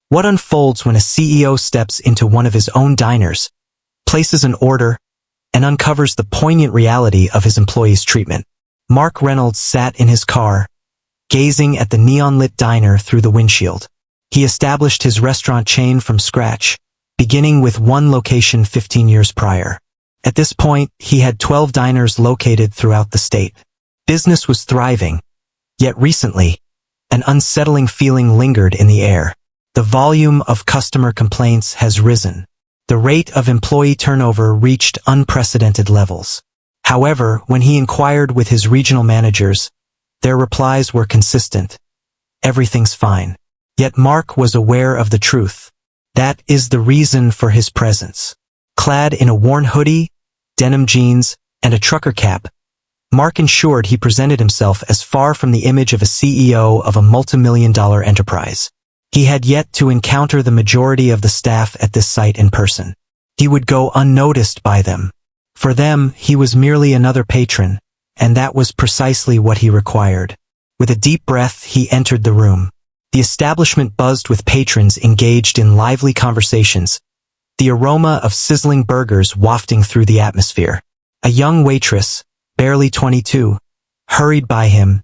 What unfolds when a CEO steps into one of his own diners, places an order, and uncovers the poignant reality of his employees' treatment? Mark Reynolds sat in his car, gazing at the neon-lit diner through the windshield. He established his restaurant chain from scratch, beginning with one location 15 years prior. At this point, he had 12 diners located throughout the state. Business was thriving, yet recently, an unsettling feeling lingered in the air. The volume of customer complaints has risen. The rate of employee turnover reached unprecedented levels. However, when he inquired with his regional managers, their replies were consistent. Everything's fine. Yet Mark was aware of the truth. That is the reason for his presence. Clad in a worn hoodie, denim jeans, and a trucker cap, Mark ensured he presented himself as far from the image of a CEO of a multimillion-dollar enterprise. He had yet to encounter the majority of the staff at this site in person. He would go unnoticed by them. For them, he was merely another patron, and that was precisely what he required. With a deep breath, he entered the room. The establishment buzzed with patrons engaged in lively conversations, the aroma of sizzling burgers wafting through the atmosphere. A young waitress, barely 22, hurried by him,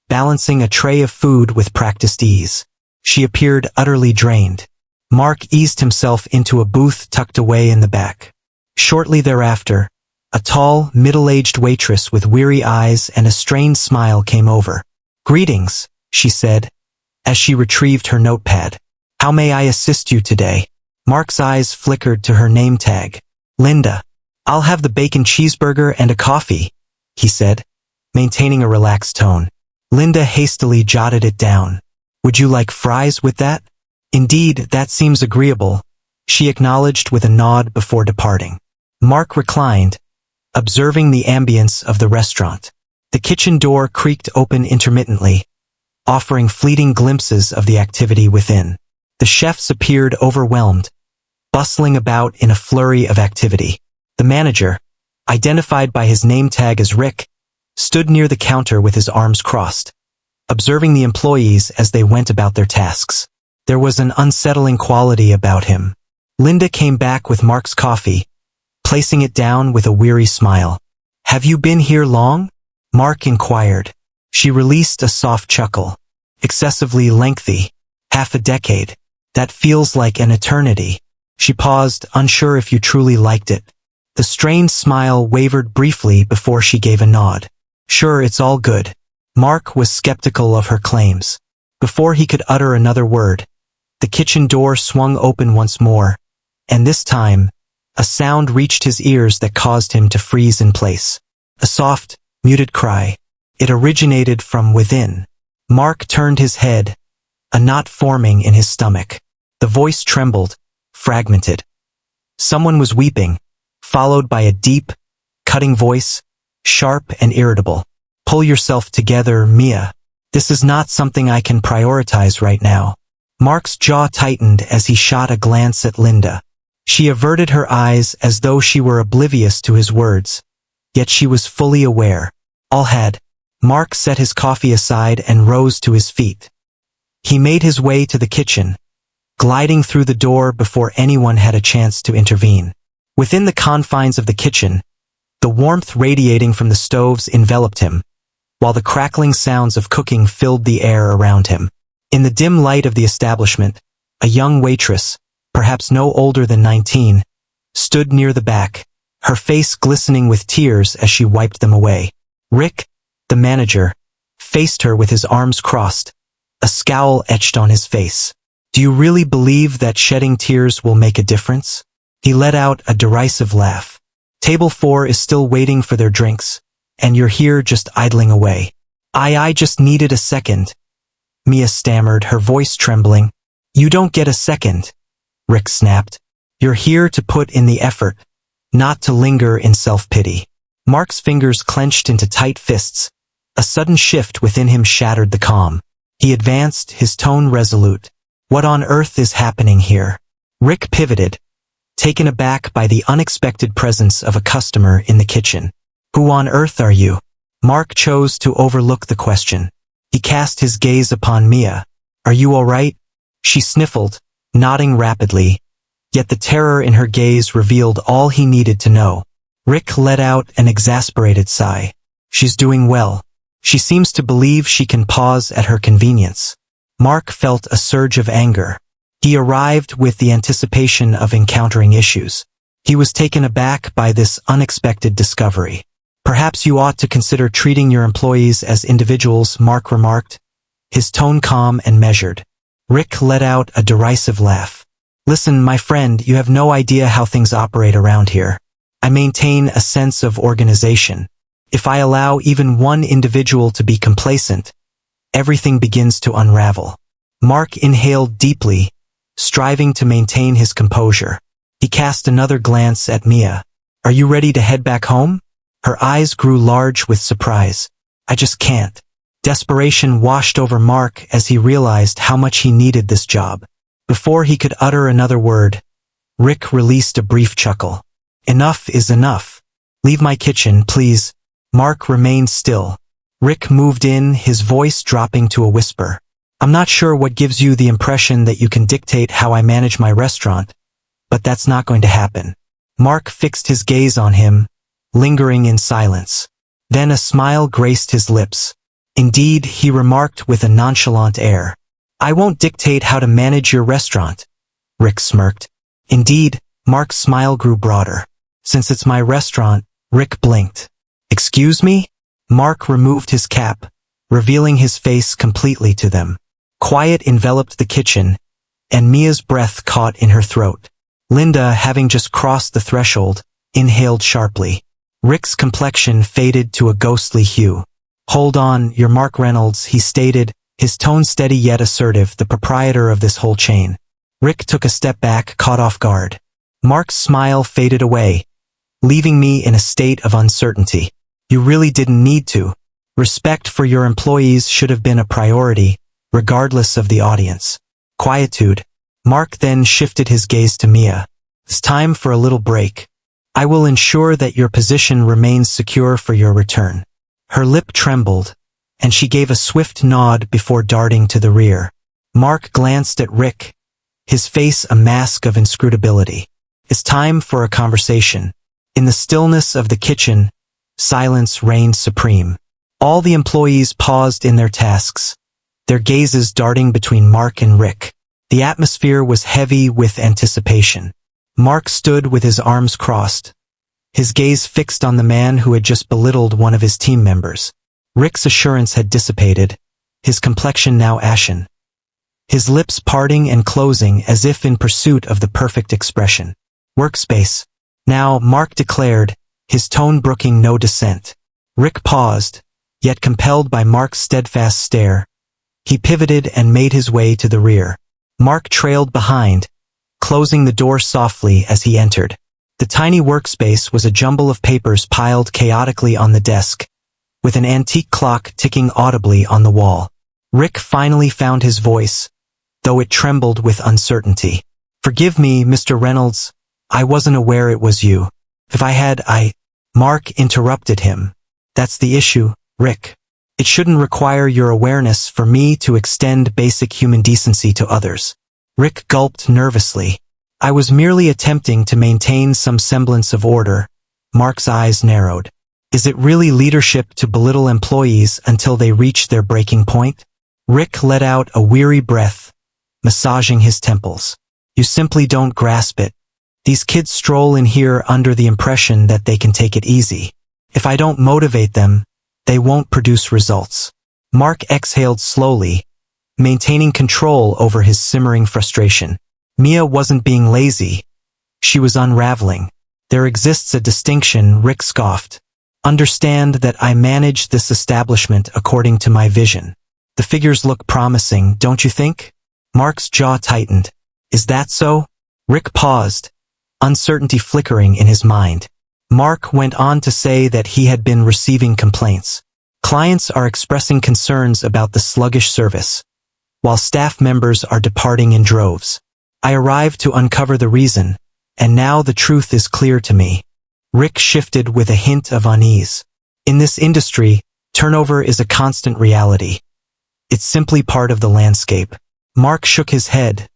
balancing a tray of food with practiced ease. She appeared utterly drained. Mark eased himself into a booth tucked away in the back. Shortly thereafter, a tall, middle-aged waitress with weary eyes and a strained smile came over. "Greetings," she said, as she retrieved her notepad. "How may I assist you today?" Mark's eyes flickered to her name tag. "Linda. I'll have the bacon cheeseburger and a coffee," he said, maintaining a relaxed tone. Linda hastily jotted it down. "Would you like fries with that?" "Indeed, that seems agreeable," she acknowledged with a nod before departing. Mark reclined, observing the ambience of the restaurant. The kitchen door creaked open intermittently, offering fleeting glimpses of the activity within. The chefs appeared overwhelmed, bustling about in a flurry of activity. The manager, identified by his name tag as Rick, stood near the counter with his arms crossed, observing the employees as they went about their tasks. There was an unsettling quality about him. Linda came back with Mark's coffee, placing it down with a weary smile. "Have you been here long?" Mark inquired. She released a soft chuckle. "Excessively lengthy. Half a decade. That feels like an eternity." She paused, unsure if you truly liked it. The strained smile wavered briefly before she gave a nod. "Sure, it's all good." Mark was skeptical of her claims. Before he could utter another word, the kitchen door swung open once more, and this time, a sound reached his ears that caused him to freeze in place. A soft, muted cry. It originated from within. Mark turned his head, a knot forming in his stomach. The voice trembled, fragmented. Someone was weeping, followed by a deep, cutting voice, sharp and irritable. "Pull yourself together, Mia. This is not something I can prioritize right now." Mark's jaw tightened as he shot a glance at Linda. She averted her eyes as though she were oblivious to his words, yet she was fully aware. All had. Mark set his coffee aside and rose to his feet. He made his way to the kitchen, gliding through the door before anyone had a chance to intervene. Within the confines of the kitchen, the warmth radiating from the stoves enveloped him, while the crackling sounds of cooking filled the air around him. In the dim light of the establishment, a young waitress, perhaps no older than 19, stood near the back, her face glistening with tears as she wiped them away. Rick, the manager, faced her with his arms crossed, a scowl etched on his face. "Do you really believe that shedding tears will make a difference?" He let out a derisive laugh. "Table 4 is still waiting for their drinks, and you're here just idling away." I just needed a second," Mia stammered, her voice trembling. "You don't get a second," Rick snapped. "You're here to put in the effort, not to linger in self-pity." Mark's fingers clenched into tight fists. A sudden shift within him shattered the calm. He advanced, his tone resolute. "What on earth is happening here?" Rick pivoted, taken aback by the unexpected presence of a customer in the kitchen. "Who on earth are you?" Mark chose to overlook the question. He cast his gaze upon Mia. "Are you all right?" She sniffled, nodding rapidly, yet the terror in her gaze revealed all he needed to know. Rick let out an exasperated sigh. She's doing well. She seems to believe she can pause at her convenience. Mark felt a surge of anger. He arrived with the anticipation of encountering issues. He was taken aback by this unexpected discovery. Perhaps you ought to consider treating your employees as individuals, Mark remarked, his tone calm and measured. Rick let out a derisive laugh. Listen, my friend, you have no idea how things operate around here. I maintain a sense of organization. If I allow even one individual to be complacent, everything begins to unravel. Mark inhaled deeply, striving to maintain his composure. He cast another glance at Mia. Are you ready to head back home? Her eyes grew large with surprise. I just can't. Desperation washed over Mark as he realized how much he needed this job. Before he could utter another word, Rick released a brief chuckle. Enough is enough. Leave my kitchen, please. Mark remained still. Rick moved in, his voice dropping to a whisper. I'm not sure what gives you the impression that you can dictate how I manage my restaurant, but that's not going to happen. Mark fixed his gaze on him, lingering in silence. Then a smile graced his lips. Indeed, he remarked with a nonchalant air. I won't dictate how to manage your restaurant. Rick smirked. Indeed, Mark's smile grew broader. Since it's my restaurant, Rick blinked. Excuse me? Mark removed his cap, revealing his face completely to them. Quiet enveloped the kitchen, and Mia's breath caught in her throat. Linda, having just crossed the threshold, inhaled sharply. Rick's complexion faded to a ghostly hue. Hold on, you're Mark Reynolds, he stated, his tone steady yet assertive, the proprietor of this whole chain. Rick took a step back, caught off guard. Mark's smile faded away, leaving me in a state of uncertainty. You really didn't need to. Respect for your employees should have been a priority, regardless of the audience. Quietude. Mark then shifted his gaze to Mia. It's time for a little break. I will ensure that your position remains secure for your return. Her lip trembled, and she gave a swift nod before darting to the rear. Mark glanced at Rick, his face a mask of inscrutability. It's time for a conversation. In the stillness of the kitchen, silence reigned supreme. All the employees paused in their tasks, their gazes darting between Mark and Rick. The atmosphere was heavy with anticipation. Mark stood with his arms crossed, his gaze fixed on the man who had just belittled one of his team members. Rick's assurance had dissipated, his complexion now ashen, his lips parting and closing as if in pursuit of the perfect expression. Workspace. Now, Mark declared, his tone brooking no dissent. Rick paused, yet compelled by Mark's steadfast stare, he pivoted and made his way to the rear. Mark trailed behind, closing the door softly as he entered. The tiny workspace was a jumble of papers piled chaotically on the desk, with an antique clock ticking audibly on the wall. Rick finally found his voice, though it trembled with uncertainty. Forgive me, Mr. Reynolds. I wasn't aware it was you. If I had, Mark interrupted him. That's the issue, Rick. It shouldn't require your awareness for me to extend basic human decency to others. Rick gulped nervously. I was merely attempting to maintain some semblance of order. Mark's eyes narrowed. Is it really leadership to belittle employees until they reach their breaking point? Rick let out a weary breath, massaging his temples. You simply don't grasp it. These kids stroll in here under the impression that they can take it easy. If I don't motivate them, they won't produce results. Mark exhaled slowly, maintaining control over his simmering frustration. Mia wasn't being lazy. She was unraveling. There exists a distinction, Rick scoffed. Understand that I manage this establishment according to my vision. The figures look promising, don't you think? Mark's jaw tightened. Is that so? Rick paused, uncertainty flickering in his mind. Mark went on to say that he had been receiving complaints. Clients are expressing concerns about the sluggish service, while staff members are departing in droves. I arrived to uncover the reason, and now the truth is clear to me. Rick shifted with a hint of unease. In this industry, turnover is a constant reality. It's simply part of the landscape. Mark shook his head,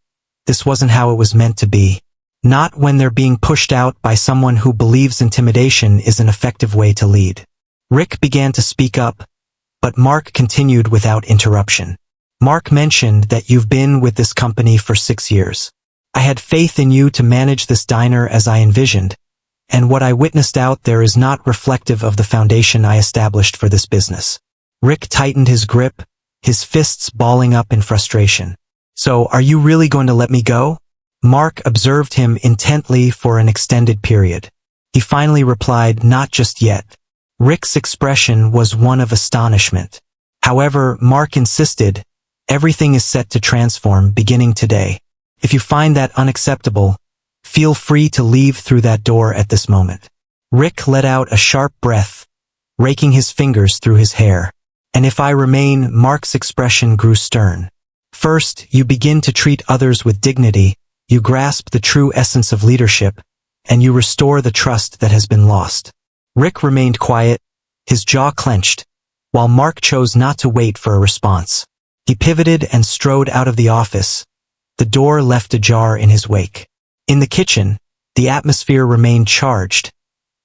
This wasn't how it was meant to be. Not when they're being pushed out by someone who believes intimidation is an effective way to lead. Rick began to speak up, but Mark continued without interruption. Mark mentioned that you've been with this company for 6 years. I had faith in you to manage this diner as I envisioned, and what I witnessed out there is not reflective of the foundation I established for this business. Rick tightened his grip, his fists balling up in frustration. So, are you really going to let me go? Mark observed him intently for an extended period. He finally replied, not just yet. Rick's expression was one of astonishment. However, Mark insisted, everything is set to transform beginning today. If you find that unacceptable, feel free to leave through that door at this moment. Rick let out a sharp breath, raking his fingers through his hair. And if I remain, Mark's expression grew stern. First, you begin to treat others with dignity, you grasp the true essence of leadership, and you restore the trust that has been lost. Rick remained quiet, his jaw clenched, while Mark chose not to wait for a response. He pivoted and strode out of the office, the door left ajar in his wake. In the kitchen, the atmosphere remained charged,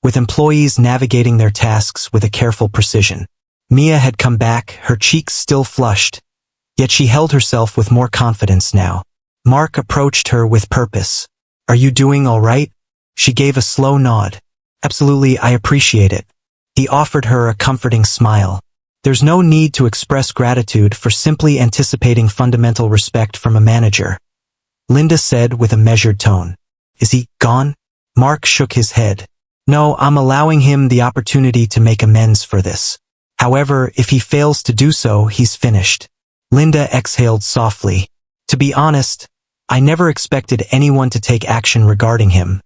with employees navigating their tasks with a careful precision. Mia had come back, her cheeks still flushed, yet she held herself with more confidence now. Mark approached her with purpose. Are you doing all right? She gave a slow nod. Absolutely, I appreciate it. He offered her a comforting smile. There's no need to express gratitude for simply anticipating fundamental respect from a manager, Linda said with a measured tone. Is he gone? Mark shook his head. No, I'm allowing him the opportunity to make amends for this. However, if he fails to do so, he's finished. Linda exhaled softly. To be honest, I never expected anyone to take action regarding him,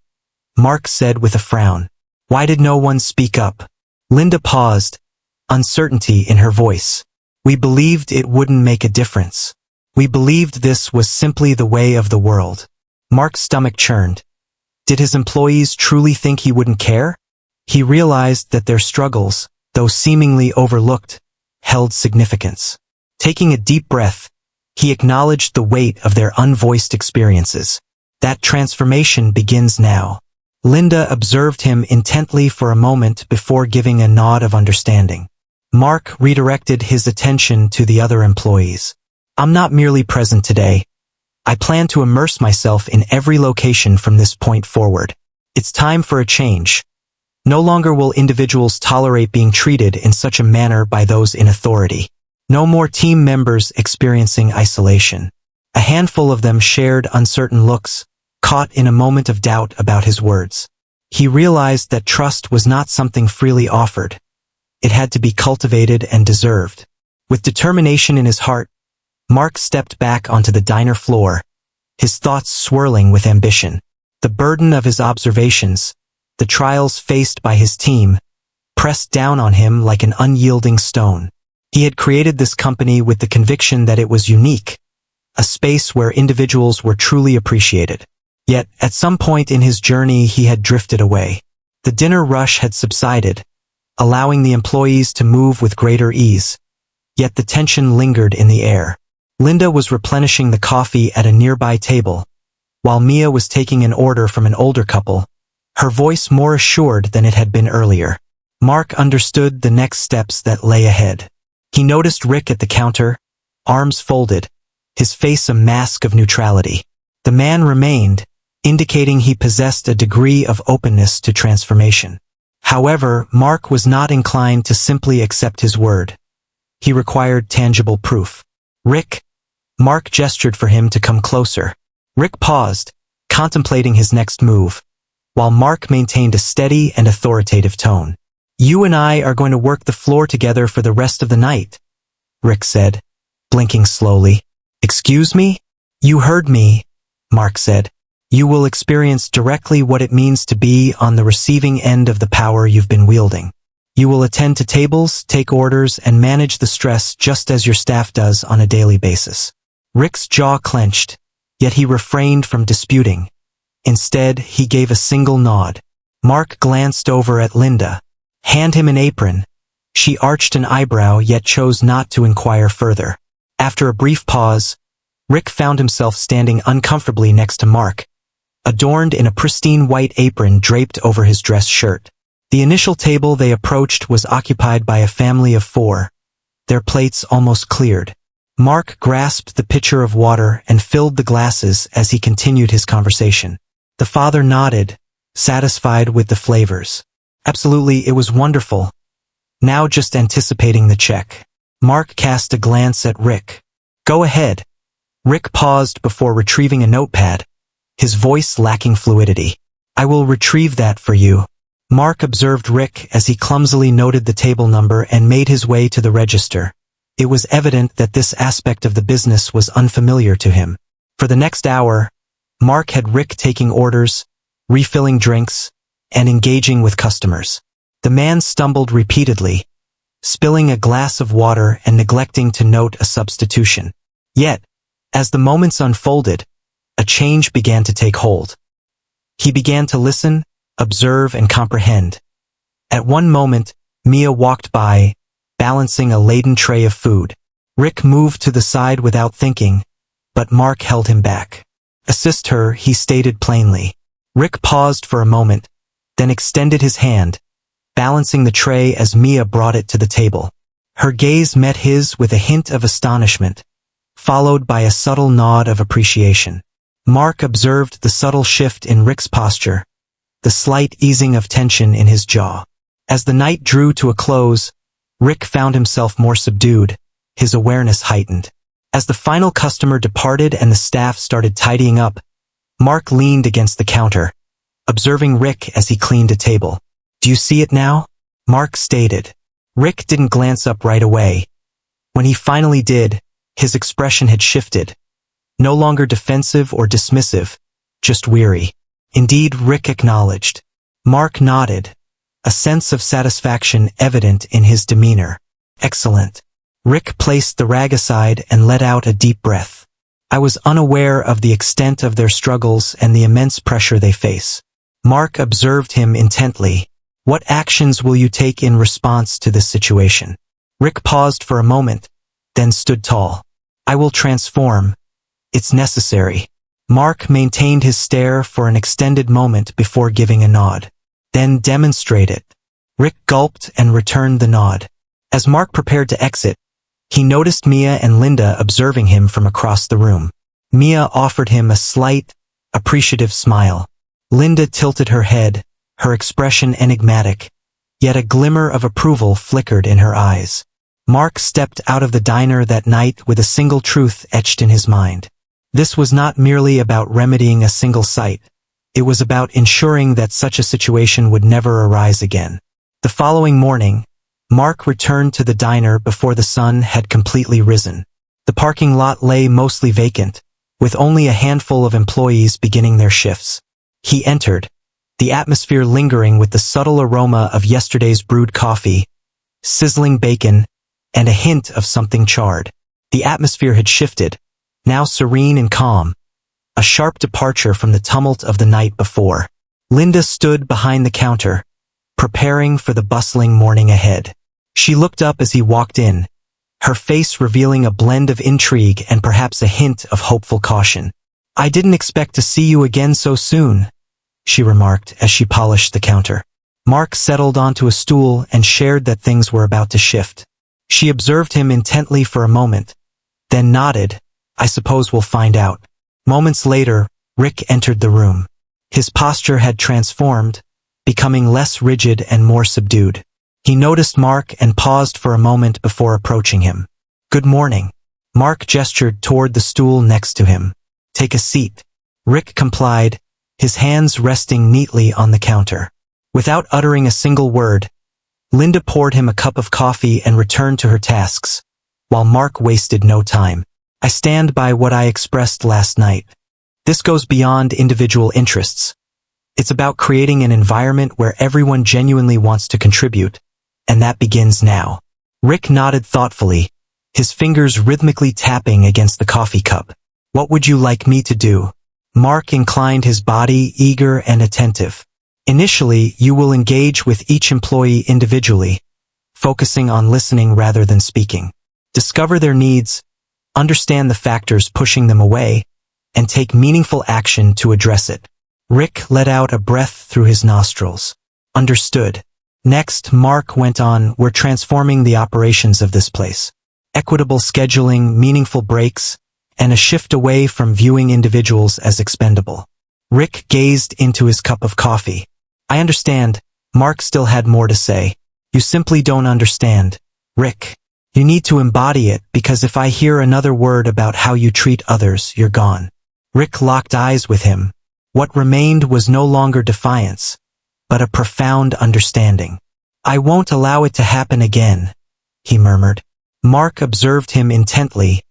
Mark said with a frown. Why did no one speak up? Linda paused, uncertainty in her voice. We believed it wouldn't make a difference. We believed this was simply the way of the world. Mark's stomach churned. Did his employees truly think he wouldn't care? He realized that their struggles, though seemingly overlooked, held significance. Taking a deep breath, he acknowledged the weight of their unvoiced experiences. That transformation begins now. Linda observed him intently for a moment before giving a nod of understanding. Mark redirected his attention to the other employees. I'm not merely present today. I plan to immerse myself in every location from this point forward. It's time for a change. No longer will individuals tolerate being treated in such a manner by those in authority. No more team members experiencing isolation. A handful of them shared uncertain looks, caught in a moment of doubt about his words. He realized that trust was not something freely offered. It had to be cultivated and deserved. With determination in his heart, Mark stepped back onto the diner floor, his thoughts swirling with ambition. The burden of his observations, the trials faced by his team, pressed down on him like an unyielding stone. He had created this company with the conviction that it was unique, a space where individuals were truly appreciated. Yet, at some point in his journey, he had drifted away. The dinner rush had subsided, allowing the employees to move with greater ease. Yet the tension lingered in the air. Linda was replenishing the coffee at a nearby table, while Mia was taking an order from an older couple, her voice more assured than it had been earlier. Mark understood the next steps that lay ahead. He noticed Rick at the counter, arms folded, his face a mask of neutrality. The man remained, indicating he possessed a degree of openness to transformation. However, Mark was not inclined to simply accept his word. He required tangible proof. Rick. Mark gestured for him to come closer. Rick paused, contemplating his next move, while Mark maintained a steady and authoritative tone. You and I are going to work the floor together for the rest of the night, Rick said, blinking slowly. Excuse me? You heard me, Mark said. You will experience directly what it means to be on the receiving end of the power you've been wielding. You will attend to tables, take orders, and manage the stress just as your staff does on a daily basis. Rick's jaw clenched, yet he refrained from disputing. Instead, he gave a single nod. Mark glanced over at Linda. Hand him an apron. She arched an eyebrow yet chose not to inquire further. After a brief pause, Rick found himself standing uncomfortably next to Mark, adorned in a pristine white apron draped over his dress shirt. The initial table they approached was occupied by a family of 4, their plates almost cleared. Mark grasped the pitcher of water and filled the glasses as he continued his conversation. The father nodded, satisfied with the flavors. Absolutely, it was wonderful. Now just anticipating the check. Mark cast a glance at Rick. Go ahead. Rick paused before retrieving a notepad, his voice lacking fluidity. I will retrieve that for you. Mark observed Rick as he clumsily noted the table number and made his way to the register. It was evident that this aspect of the business was unfamiliar to him. For the next hour, Mark had Rick taking orders, refilling drinks, and engaging with customers. The man stumbled repeatedly, spilling a glass of water and neglecting to note a substitution. Yet, as the moments unfolded, a change began to take hold. He began to listen, observe, and comprehend. At one moment, Mia walked by, balancing a laden tray of food. Rick moved to the side without thinking, but Mark held him back. Assist her, he stated plainly. Rick paused for a moment, then extended his hand, balancing the tray as Mia brought it to the table. Her gaze met his with a hint of astonishment, followed by a subtle nod of appreciation. Mark observed the subtle shift in Rick's posture, the slight easing of tension in his jaw. As the night drew to a close, Rick found himself more subdued, his awareness heightened. As the final customer departed and the staff started tidying up, Mark leaned against the counter, observing Rick as he cleaned a table. Do you see it now? Mark stated. Rick didn't glance up right away. When he finally did, his expression had shifted. No longer defensive or dismissive, just weary. Indeed, Rick acknowledged. Mark nodded, a sense of satisfaction evident in his demeanor. Excellent. Rick placed the rag aside and let out a deep breath. I was unaware of the extent of their struggles and the immense pressure they face. Mark observed him intently. What actions will you take in response to this situation? Rick paused for a moment, then stood tall. I will transform. It's necessary. Mark maintained his stare for an extended moment before giving a nod. Then demonstrate it. Rick gulped and returned the nod. As Mark prepared to exit, he noticed Mia and Linda observing him from across the room. Mia offered him a slight, appreciative smile. Linda tilted her head, her expression enigmatic, yet a glimmer of approval flickered in her eyes. Mark stepped out of the diner that night with a single truth etched in his mind. This was not merely about remedying a single site. It was about ensuring that such a situation would never arise again. The following morning, Mark returned to the diner before the sun had completely risen. The parking lot lay mostly vacant, with only a handful of employees beginning their shifts. He entered, the atmosphere lingering with the subtle aroma of yesterday's brewed coffee, sizzling bacon, and a hint of something charred. The atmosphere had shifted, now serene and calm, a sharp departure from the tumult of the night before. Linda stood behind the counter, preparing for the bustling morning ahead. She looked up as he walked in, her face revealing a blend of intrigue and perhaps a hint of hopeful caution. I didn't expect to see you again so soon, she remarked as she polished the counter. Mark settled onto a stool and shared that things were about to shift. She observed him intently for a moment, then nodded. I suppose we'll find out. Moments later, Rick entered the room. His posture had transformed, becoming less rigid and more subdued. He noticed Mark and paused for a moment before approaching him. Good morning. Mark gestured toward the stool next to him. Take a seat. Rick complied, his hands resting neatly on the counter. Without uttering a single word, Linda poured him a cup of coffee and returned to her tasks, while Mark wasted no time. I stand by what I expressed last night. This goes beyond individual interests. It's about creating an environment where everyone genuinely wants to contribute, and that begins now. Rick nodded thoughtfully, his fingers rhythmically tapping against the coffee cup. What would you like me to do? Mark inclined his body, eager and attentive. Initially, you will engage with each employee individually, focusing on listening rather than speaking. Discover their needs, understand the factors pushing them away, and take meaningful action to address it. Rick let out a breath through his nostrils. Understood. Next, Mark went on, we're transforming the operations of this place. Equitable scheduling, meaningful breaks, and a shift away from viewing individuals as expendable. Rick gazed into his cup of coffee. I understand. Mark still had more to say. You simply don't understand, Rick. You need to embody it, because if I hear another word about how you treat others, you're gone. Rick locked eyes with him. What remained was no longer defiance, but a profound understanding. I won't allow it to happen again, he murmured. Mark observed him intently,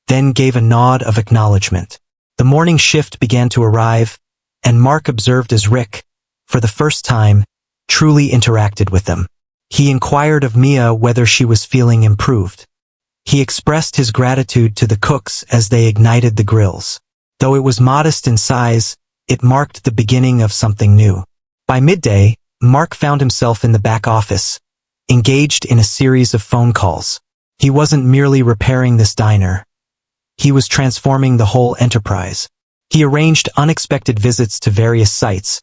then gave a nod of acknowledgement. The morning shift began to arrive, and Mark observed as Rick, for the first time, truly interacted with them. He inquired of Mia whether she was feeling improved. He expressed his gratitude to the cooks as they ignited the grills. Though it was modest in size, it marked the beginning of something new. By midday, Mark found himself in the back office, engaged in a series of phone calls. He wasn't merely repairing this diner. He was transforming the whole enterprise. He arranged unexpected visits to various sites,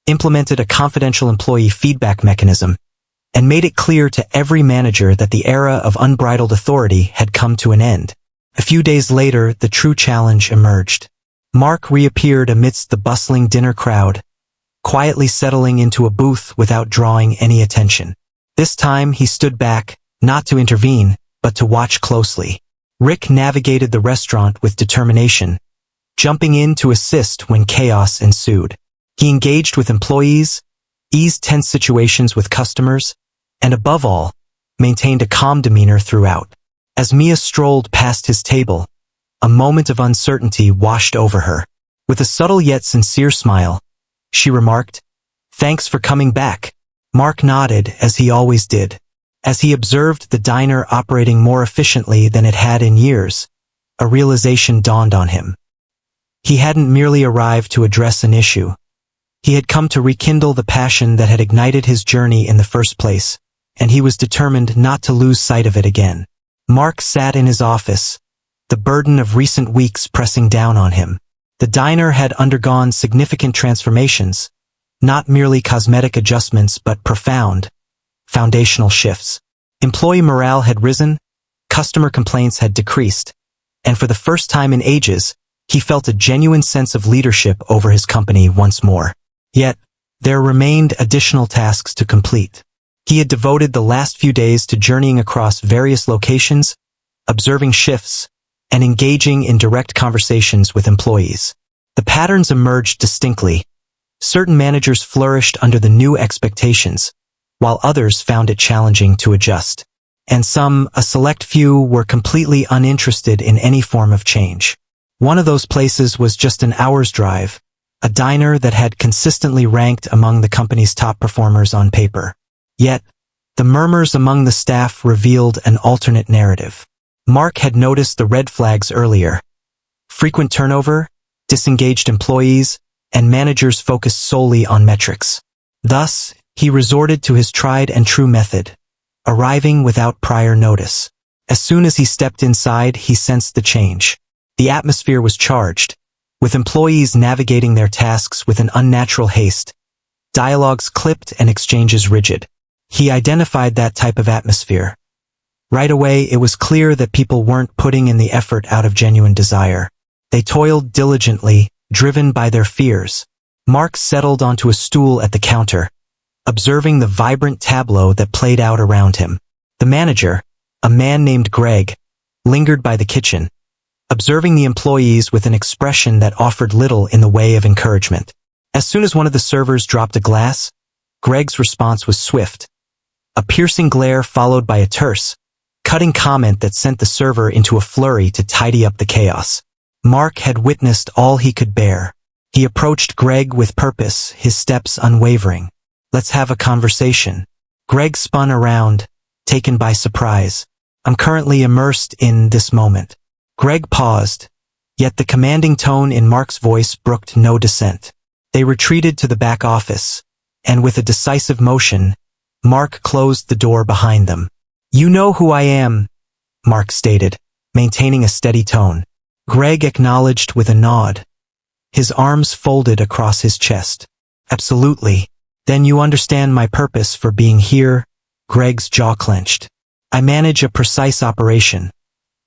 implemented a confidential employee feedback mechanism, and made it clear to every manager that the era of unbridled authority had come to an end. A few days later, the true challenge emerged. Mark reappeared amidst the bustling dinner crowd, quietly settling into a booth without drawing any attention. This time he stood back, not to intervene, but to watch closely. Rick navigated the restaurant with determination, jumping in to assist when chaos ensued. He engaged with employees, eased tense situations with customers, and above all, maintained a calm demeanor throughout. As Mia strolled past his table, a moment of uncertainty washed over her. With a subtle yet sincere smile, she remarked, "Thanks for coming back." Mark nodded, as he always did. As he observed the diner operating more efficiently than it had in years, a realization dawned on him. He hadn't merely arrived to address an issue. He had come to rekindle the passion that had ignited his journey in the first place, and he was determined not to lose sight of it again. Mark sat in his office, the burden of recent weeks pressing down on him. The diner had undergone significant transformations, not merely cosmetic adjustments but profound, foundational shifts. Employee morale had risen, customer complaints had decreased, and for the first time in ages, he felt a genuine sense of leadership over his company once more. Yet, there remained additional tasks to complete. He had devoted the last few days to journeying across various locations, observing shifts, and engaging in direct conversations with employees. The patterns emerged distinctly. Certain managers flourished under the new expectations, while others found it challenging to adjust. And some, a select few, were completely uninterested in any form of change. One of those places was just an hour's drive, a diner that had consistently ranked among the company's top performers on paper. Yet, the murmurs among the staff revealed an alternate narrative. Mark had noticed the red flags earlier. Frequent turnover, disengaged employees, and managers focused solely on metrics. Thus, he resorted to his tried-and-true method, arriving without prior notice. As soon as he stepped inside, he sensed the change. The atmosphere was charged, with employees navigating their tasks with an unnatural haste, dialogues clipped and exchanges rigid. He identified that type of atmosphere. Right away, it was clear that people weren't putting in the effort out of genuine desire. They toiled diligently, driven by their fears. Mark settled onto a stool at the counter, observing the vibrant tableau that played out around him. The manager, a man named Greg, lingered by the kitchen, observing the employees with an expression that offered little in the way of encouragement. As soon as one of the servers dropped a glass, Greg's response was swift. A piercing glare followed by a terse, cutting comment that sent the server into a flurry to tidy up the chaos. Mark had witnessed all he could bear. He approached Greg with purpose, his steps unwavering. "Let's have a conversation." Greg spun around, taken by surprise. "I'm currently immersed in this moment." Greg paused, yet the commanding tone in Mark's voice brooked no dissent. They retreated to the back office, and with a decisive motion, Mark closed the door behind them. "You know who I am," Mark stated. maintaining a steady tone. Greg acknowledged with a nod, his arms folded across his chest. Absolutely. Then you understand my purpose for being here. Greg's jaw clenched. I manage a precise operation.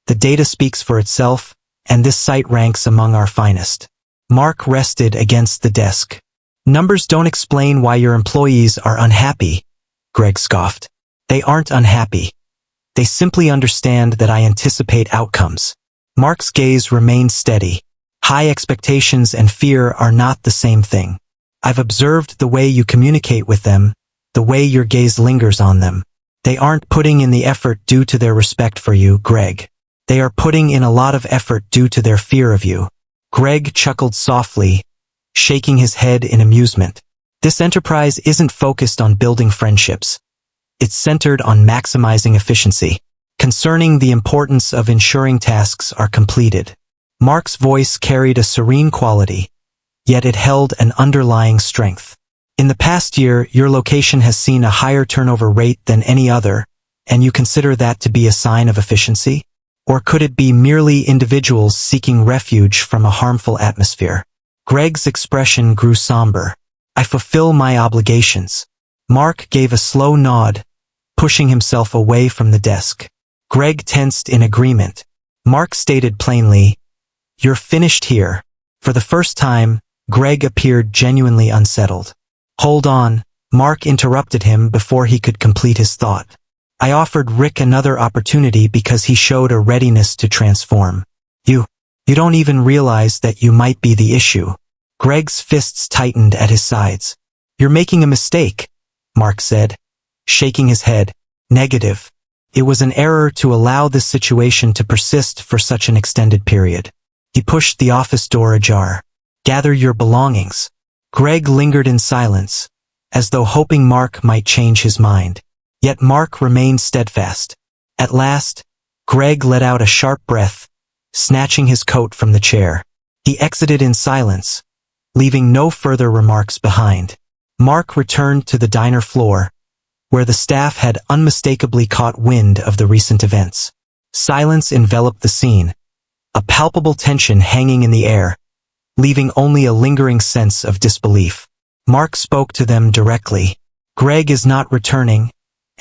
The data speaks for itself, and this site ranks among our finest. Mark rested against the desk. Numbers don't explain why your employees are unhappy, Greg scoffed. They aren't unhappy. They simply understand that I anticipate outcomes. Mark's gaze remained steady. High expectations and fear are not the same thing. I've observed the way you communicate with them, the way your gaze lingers on them. They aren't putting in the effort due to their respect for you, Greg. They are putting in a lot of effort due to their fear of you. Greg chuckled softly, shaking his head in amusement. This enterprise isn't focused on building friendships. It's centered on maximizing efficiency, concerning the importance of ensuring tasks are completed. Mark's voice carried a serene quality, yet it held an underlying strength. In the past year, your location has seen a higher turnover rate than any other, and you consider that to be a sign of efficiency? Or could it be merely individuals seeking refuge from a harmful atmosphere? Greg's expression grew somber. I fulfill my obligations. Mark gave a slow nod, pushing himself away from the desk. Greg tensed in agreement. Mark stated plainly, "You're finished here." For the first time, Greg appeared genuinely unsettled. Hold on, Mark interrupted him before he could complete his thought. I offered Rick another opportunity because he showed a readiness to transform. You don't even realize that you might be the issue. Greg's fists tightened at his sides. You're making a mistake, Mark said, shaking his head. Negative. It was an error to allow this situation to persist for such an extended period. He pushed the office door ajar. Gather your belongings. Greg lingered in silence, as though hoping Mark might change his mind. Yet Mark remained steadfast. At last, Greg let out a sharp breath, snatching his coat from the chair. He exited in silence, leaving no further remarks behind. Mark returned to the diner floor, where the staff had unmistakably caught wind of the recent events. Silence enveloped the scene, a palpable tension hanging in the air, leaving only a lingering sense of disbelief. Mark spoke to them directly. Greg is not returning,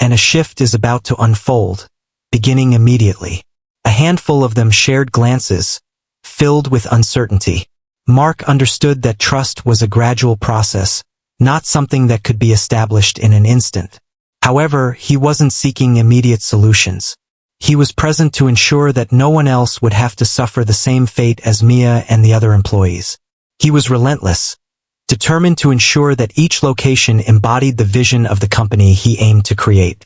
and a shift is about to unfold, beginning immediately. A handful of them shared glances, filled with uncertainty. Mark understood that trust was a gradual process, not something that could be established in an instant. However, he wasn't seeking immediate solutions. He was present to ensure that no one else would have to suffer the same fate as Mia and the other employees. He was relentless, determined to ensure that each location embodied the vision of the company he aimed to create.